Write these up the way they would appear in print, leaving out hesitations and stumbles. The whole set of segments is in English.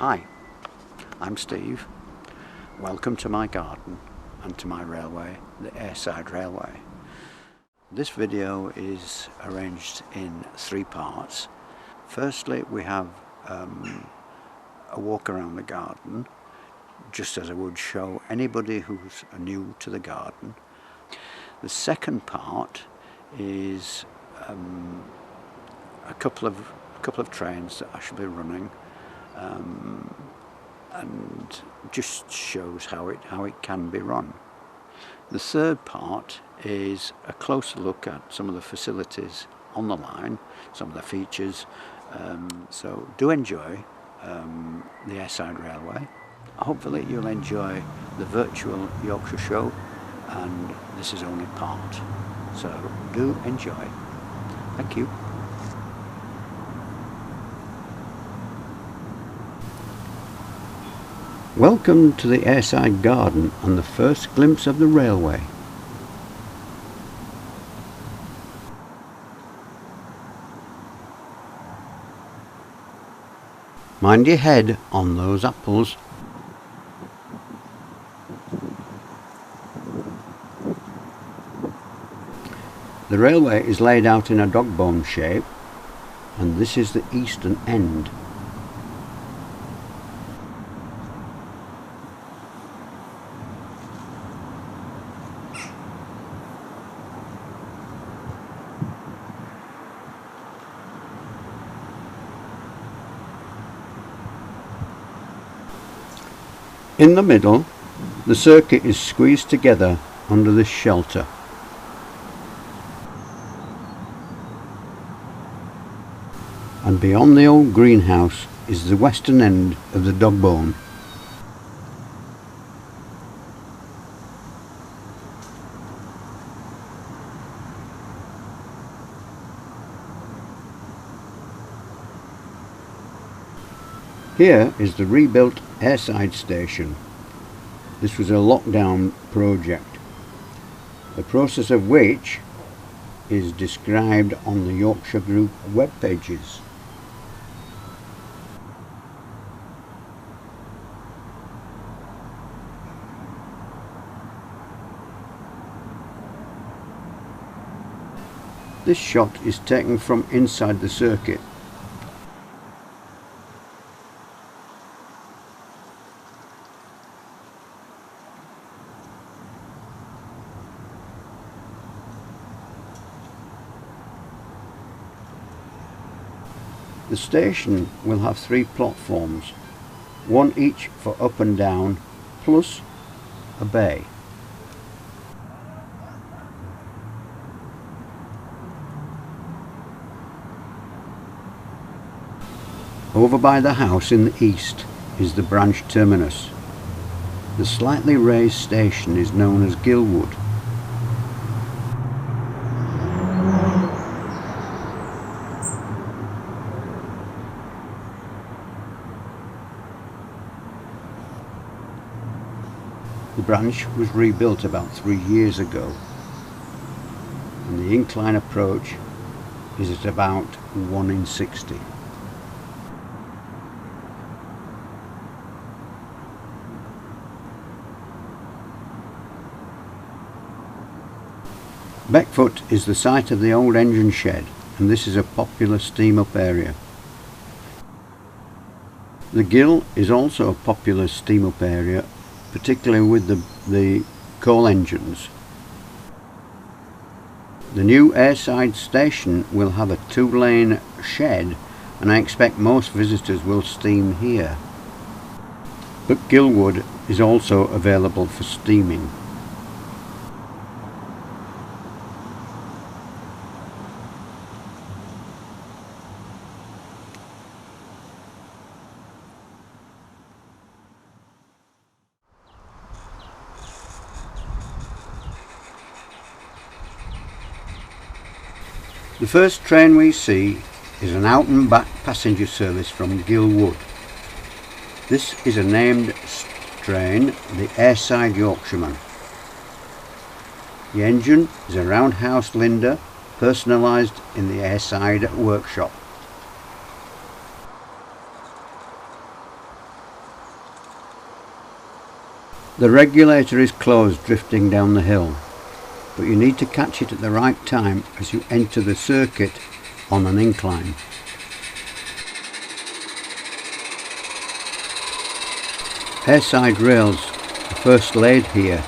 Hi, I'm Steve. Welcome to my garden and to my railway, the Aireside Railway. This video is arranged in 3 parts. Firstly, we have a walk around the garden, just as I would show anybody who's new to the garden. The second part is a couple of trains that I shall be running, and just shows how it can be run. The third part is a closer look at some of the facilities on the line, some of the features. So do enjoy the Aireside Railway. Hopefully you'll enjoy the virtual Yorkshire show, and this is only part. So do enjoy. Thank you. Welcome to the Aireside Garden and the first glimpse of the railway. Mind your head on those apples. The railway is laid out in a dogbone shape, and this is the eastern end. In the middle, the circuit is squeezed together under this shelter. And beyond the old greenhouse is the western end of the dogbone. Here is the rebuilt Aireside station. This was a lockdown project, the process of which is described on the Yorkshire Group web pages. This shot is taken from inside the circuit. The station will have 3 platforms, one each for up and down, plus a bay. Over by the house in the east is the branch terminus. The slightly raised station is known as Gilwood. The branch was rebuilt about 3 years ago, and the incline approach is at about 1 in 60. Beckfoot is the site of the old engine shed, and this is a popular steam-up area. The Gill is also a popular steam-up area, particularly with the coal engines. The new Aireside station will have a 2-lane shed, and I expect most visitors will steam here. But Gilwood is also available for steaming. The first train we see is an out and back passenger service from Gilwood. This is a named train, the Aireside Yorkshireman. The engine is a roundhouse Linder, personalised in the Aireside workshop. The regulator is closed drifting down the hill, but you need to catch it at the right time as you enter the circuit on an incline. Aireside rails were first laid here,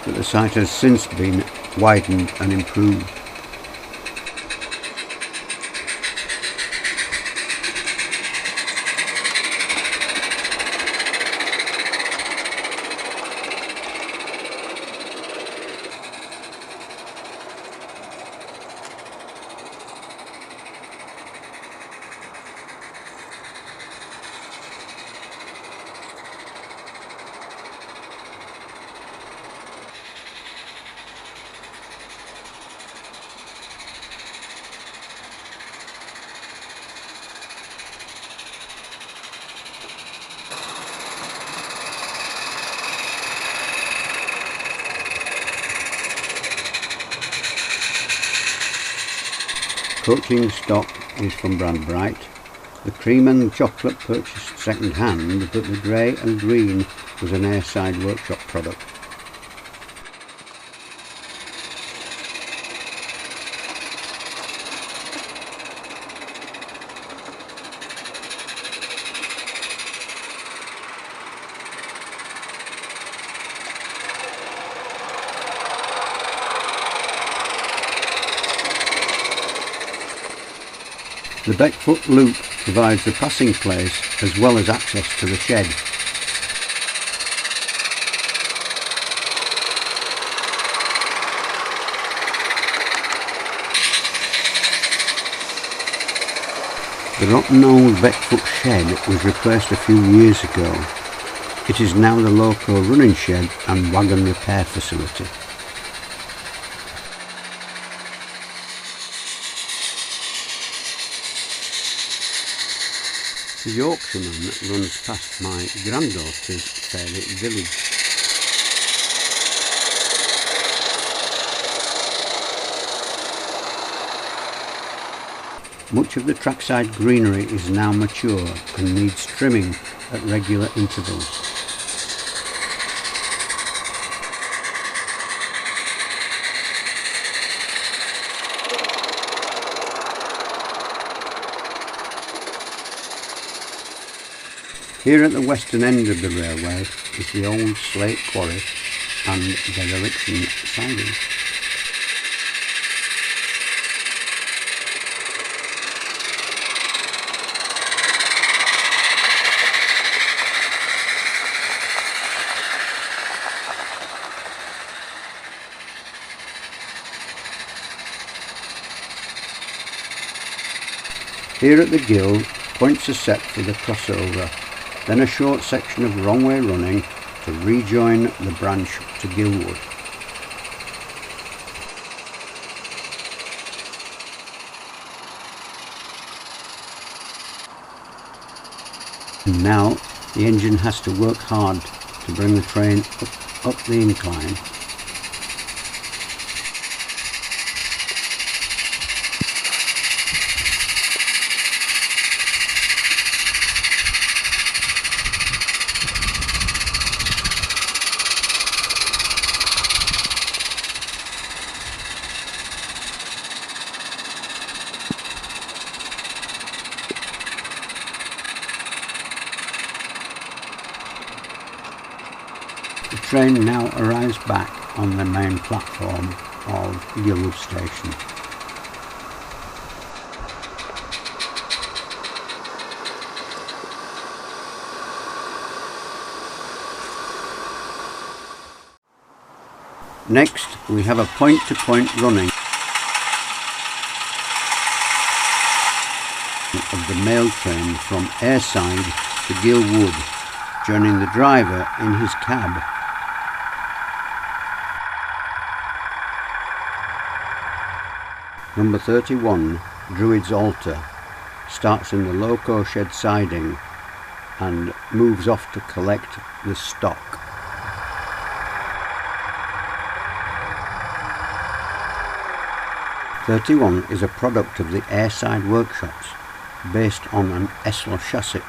but the site has since been widened and improved. Coaching stock is from brand Bright. The cream and chocolate purchased second hand, but the grey and green was an Aireside Workshop product. The Beckfoot loop provides the passing place as well as access to the shed. The rotten old Beckfoot shed was replaced a few years ago. It is now the local running shed and wagon repair facility. The Yorkshireman runs past my granddaughter's favourite village. Much of the trackside greenery is now mature and needs trimming at regular intervals. Here at the western end of the railway is the old slate quarry and dereliction siding. Here at the Gill, points are set for the crossover, then a short section of wrong way running to rejoin the branch to Gilwood. And now the engine has to work hard to bring the train up the incline. The train now arrives back on the main platform of Gilwood Station. Next, we have a point-to-point running of the mail train from Aireside to Gilwood, joining the driver in his cab. Number 31, Druid's Altar, starts in the loco shed siding and moves off to collect the stock. "31 is a product of the Aireside workshops, based on an Eslo chassis.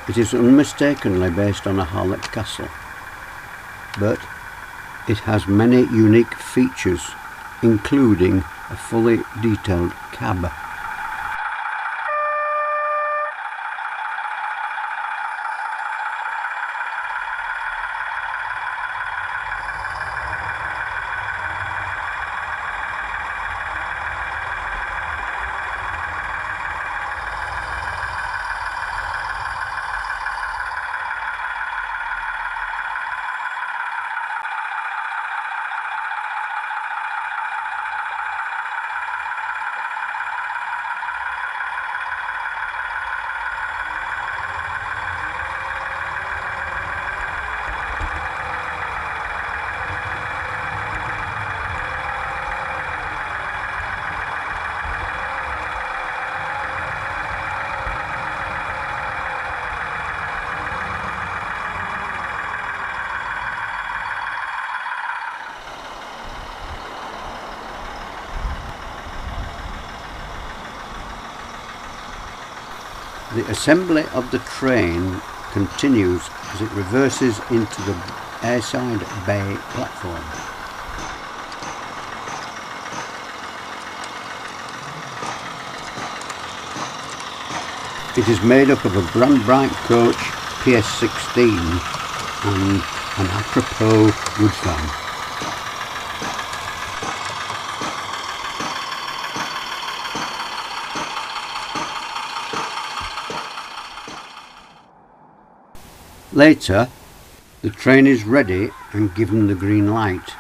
It is unmistakably based on a Harlech castle, but it has many unique features, including a fully detailed cab. The assembly of the train continues as it reverses into the Aireside Bay platform. It is made up of a brand bright coach PS16 and an apropos wood fan. Later, the train is ready and given the green light.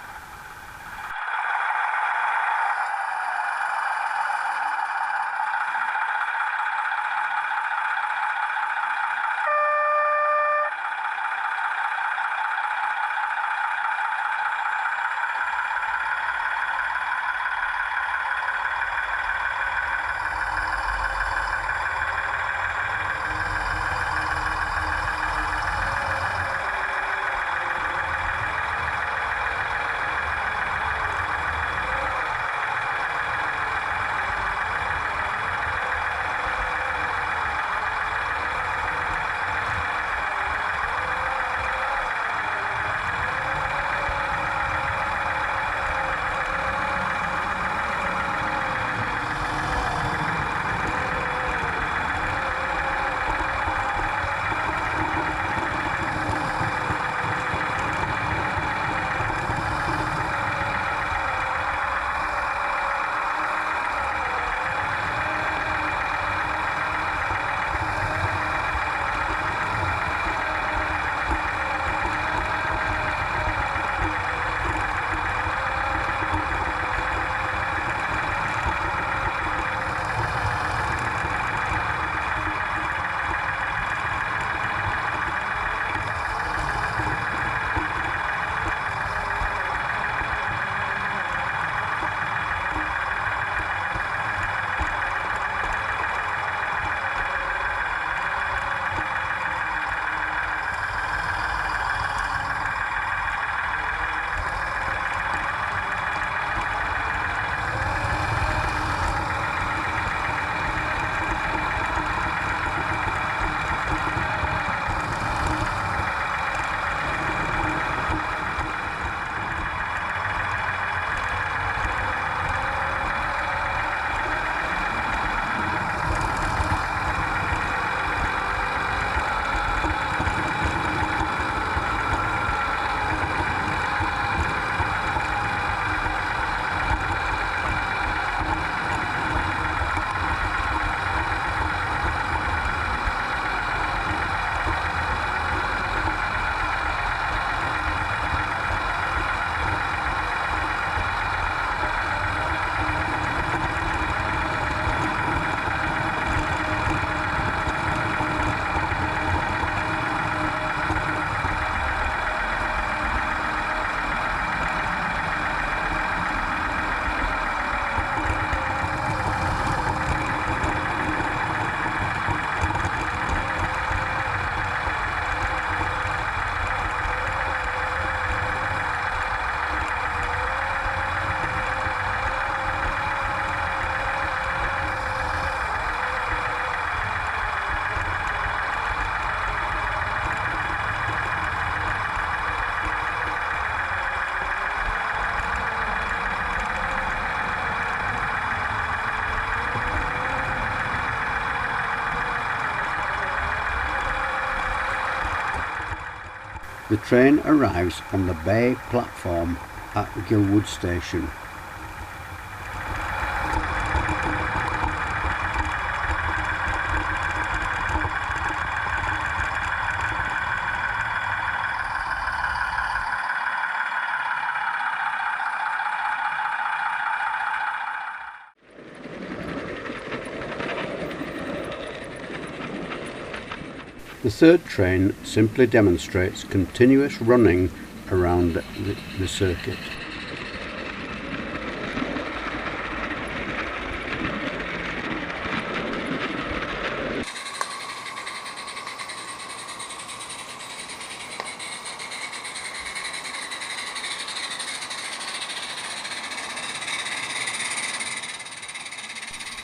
The train arrives on the bay platform at Gilwood Station. The third train simply demonstrates continuous running around the circuit.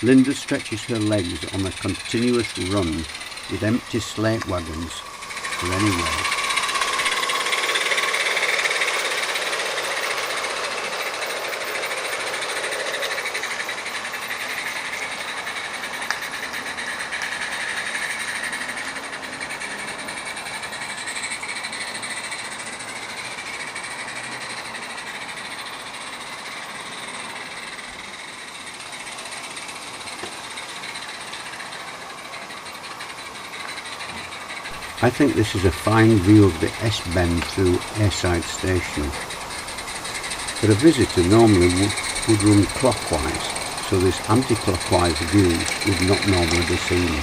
Linda stretches her legs on a continuous run with empty slate wagons for any way. I think this is a fine view of the S-bend through Aireside Station, but a visitor normally would run clockwise, so this anti-clockwise view would not normally be seen.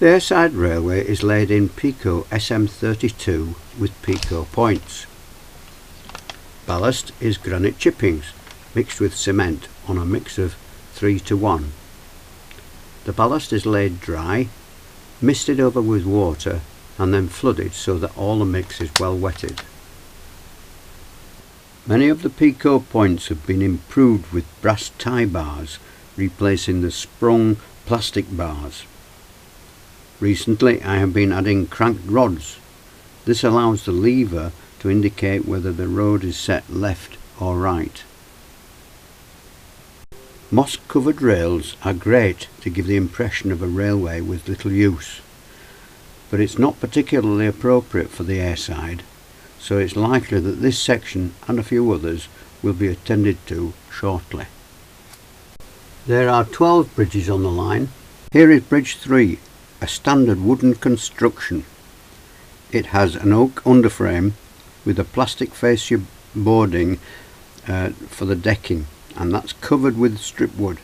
The Aireside Railway is laid in Pico SM32 with Pico points. Ballast is granite chippings mixed with cement on a mix of 3:1. The ballast is laid dry, misted over with water and then flooded so that all the mix is well wetted. Many of the Pico points have been improved with brass tie bars, replacing the sprung plastic bars. Recently I have been adding cranked rods. This allows the lever to indicate whether the road is set left or right. Moss covered rails are great to give the impression of a railway with little use, but it's not particularly appropriate for the Aireside, so it's likely that this section and a few others will be attended to shortly. There are 12 bridges on the line. Here is Bridge 3. A standard wooden construction. It has an oak underframe with a plastic fascia boarding for the decking, and that's covered with strip wood.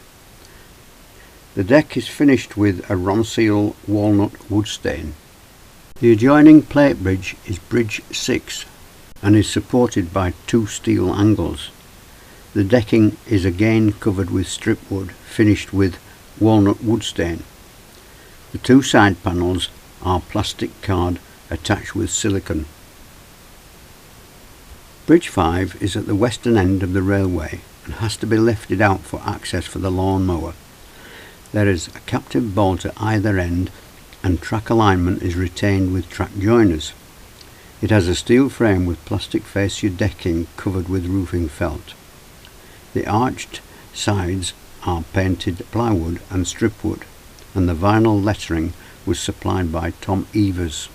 The deck is finished with a Ronseal walnut wood stain. The adjoining plate bridge is Bridge 6 and is supported by 2 steel angles. The decking is again covered with strip wood finished with walnut wood stain. The 2 side panels are plastic card attached with silicone. Bridge 5 is at the western end of the railway and has to be lifted out for access for the lawnmower. There is a captive bolt at either end and track alignment is retained with track joiners. It has a steel frame with plastic fascia decking covered with roofing felt. The arched sides are painted plywood and strip wood, and the vinyl lettering was supplied by Tom Evers.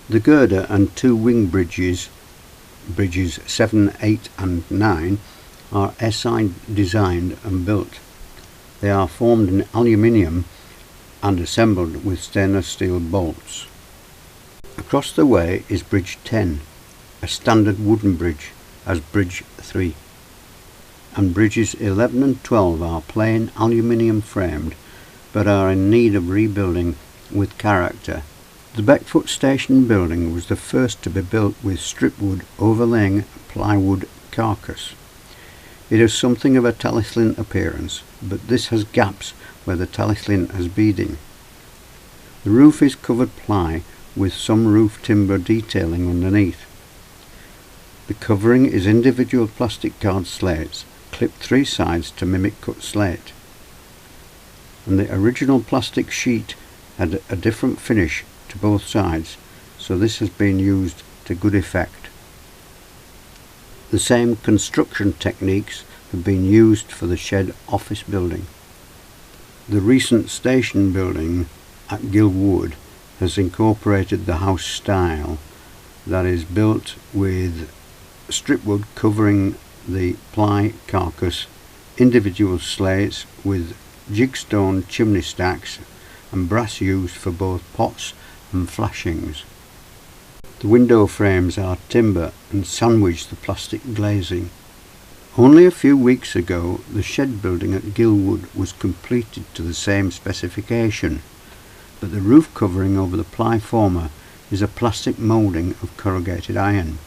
The girder and 2 wing bridges, bridges 7, 8 and 9, are SI designed and built. They are formed in aluminium and assembled with stainless steel bolts. Across the way is bridge 10, a standard wooden bridge as bridge 3. And bridges 11 and 12 are plain aluminium framed but are in need of rebuilding with character. The Beckfoot Station building was the first to be built with stripwood overlaying a plywood carcass. It has something of a talus-lint appearance, but this has gaps where the talus-lint has beading. The roof is covered ply with some roof timber detailing underneath. The covering is individual plastic card slates, clipped 3 sides to mimic cut slate. And the original plastic sheet had a different finish to both sides, so this has been used to good effect. The same construction techniques have been used for the shed office building. The recent station building at Gilwood has incorporated the house style that is built with stripwood covering the ply carcass, individual slates with jigstone chimney stacks and brass used for both pots and flashings. The window frames are timber and sandwich the plastic glazing. Only a few weeks ago the shed building at Gilwood was completed to the same specification, but the roof covering over the ply former is a plastic moulding of corrugated iron.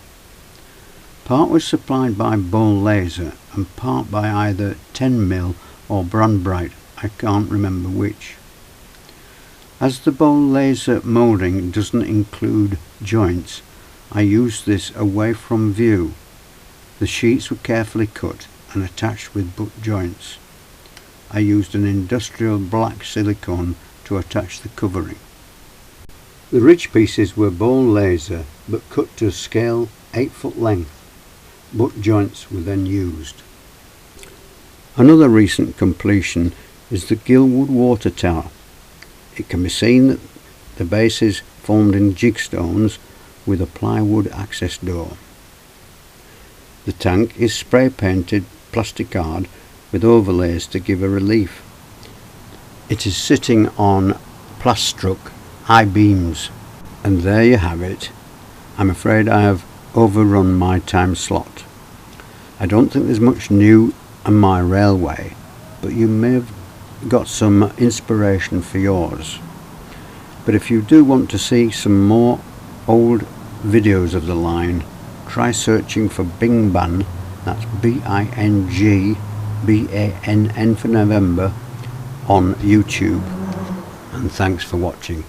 Part was supplied by Bowl Laser and part by either 10mm or Brandbright, I can't remember which. As the Bowl Laser moulding doesn't include joints, I used this away from view. The sheets were carefully cut and attached with butt joints. I used an industrial black silicone to attach the covering. The ridge pieces were Bowl Laser but cut to scale 8-foot length. Butt joints were then used. Another recent completion is the Gilwood water tower. It can be seen that the base is formed in jigstones with a plywood access door. The tank is spray painted plasticard with overlays to give a relief. It is sitting on plastruck I-beams, and there you have it. I'm afraid I have overrun my time slot. I don't think there's much new on my railway, but you may have got some inspiration for yours. But if you do want to see some more old videos of the line, try searching for Bing Ban, that's BINGBANN for November, on YouTube. And thanks for watching.